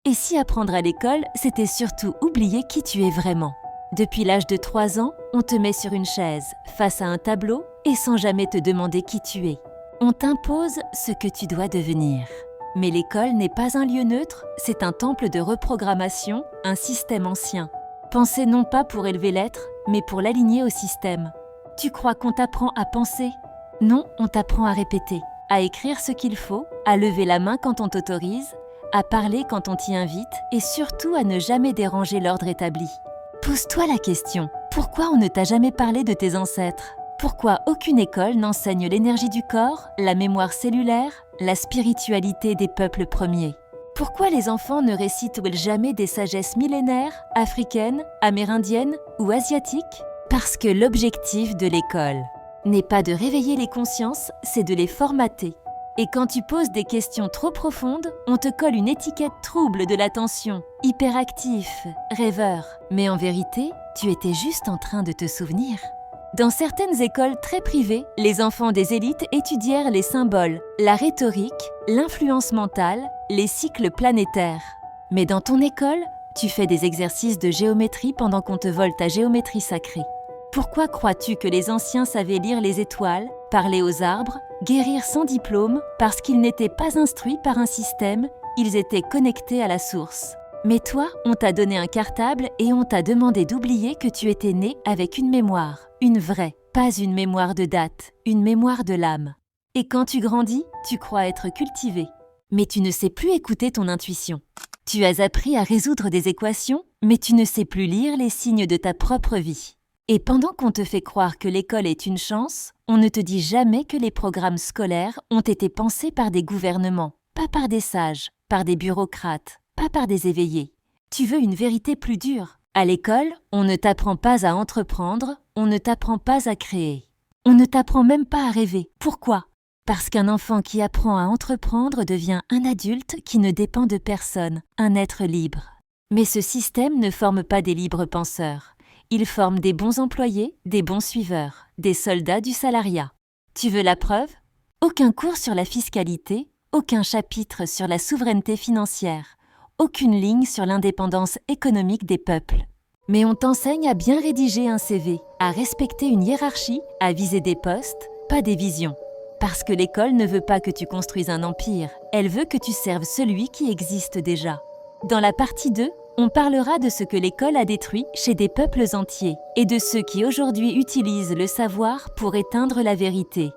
Et si apprendre à l'école, c'était surtout oublier qui tu es vraiment? Depuis l'âge de 3 ans, on te met sur une chaise, face à un tableau, et sans jamais te demander qui tu es. On t'impose ce que tu dois devenir. Mais l'école n'est pas un lieu neutre, c'est un temple de reprogrammation, un système ancien. Pensé non pas pour élever l'être, mais pour l'aligner au système. Tu crois qu'on t'apprend à penser? Non, on t'apprend à répéter, à écrire ce qu'il faut, à lever la main quand on t'autorise, à parler quand on t'y invite et surtout à ne jamais déranger l'ordre établi. Pose-toi la question, pourquoi on ne t'a jamais parlé de tes ancêtres? Pourquoi aucune école n'enseigne l'énergie du corps, la mémoire cellulaire, la spiritualité des peuples premiers? Pourquoi les enfants ne récitent jamais des sagesses millénaires, africaines, amérindiennes ou asiatiques? Parce que l'objectif de l'école n'est pas de réveiller les consciences, c'est de les formater. Et quand tu poses des questions trop profondes, on te colle une étiquette trouble de l'attention, hyperactif, rêveur. Mais en vérité, tu étais juste en train de te souvenir. Dans certaines écoles très privées, les enfants des élites étudièrent les symboles, la rhétorique, l'influence mentale, les cycles planétaires. Mais dans ton école, tu fais des exercices de géométrie pendant qu'on te vole ta géométrie sacrée. Pourquoi crois-tu que les anciens savaient lire les étoiles, parler aux arbres, guérir sans diplôme? Parce qu'ils n'étaient pas instruits par un système, ils étaient connectés à la source. Mais toi, on t'a donné un cartable et on t'a demandé d'oublier que tu étais né avec une mémoire, une vraie, pas une mémoire de date, une mémoire de l'âme. Et quand tu grandis, tu crois être cultivé. Mais tu ne sais plus écouter ton intuition. Tu as appris à résoudre des équations, mais tu ne sais plus lire les signes de ta propre vie. Et pendant qu'on te fait croire que l'école est une chance, on ne te dit jamais que les programmes scolaires ont été pensés par des gouvernements, pas par des sages, par des bureaucrates, pas par des éveillés. Tu veux une vérité plus dure. À l'école, on ne t'apprend pas à entreprendre, on ne t'apprend pas à créer. On ne t'apprend même pas à rêver. Pourquoi? Parce qu'un enfant qui apprend à entreprendre devient un adulte qui ne dépend de personne, un être libre. Mais ce système ne forme pas des libres penseurs. Il forme des bons employés, des bons suiveurs, des soldats du salariat. Tu veux la preuve? Aucun cours sur la fiscalité, aucun chapitre sur la souveraineté financière, aucune ligne sur l'indépendance économique des peuples. Mais on t'enseigne à bien rédiger un CV, à respecter une hiérarchie, à viser des postes, pas des visions. Parce que l'école ne veut pas que tu construises un empire, elle veut que tu serves celui qui existe déjà. Dans la partie 2, on parlera de ce que l'école a détruit chez des peuples entiers et de ceux qui aujourd'hui utilisent le savoir pour éteindre la vérité.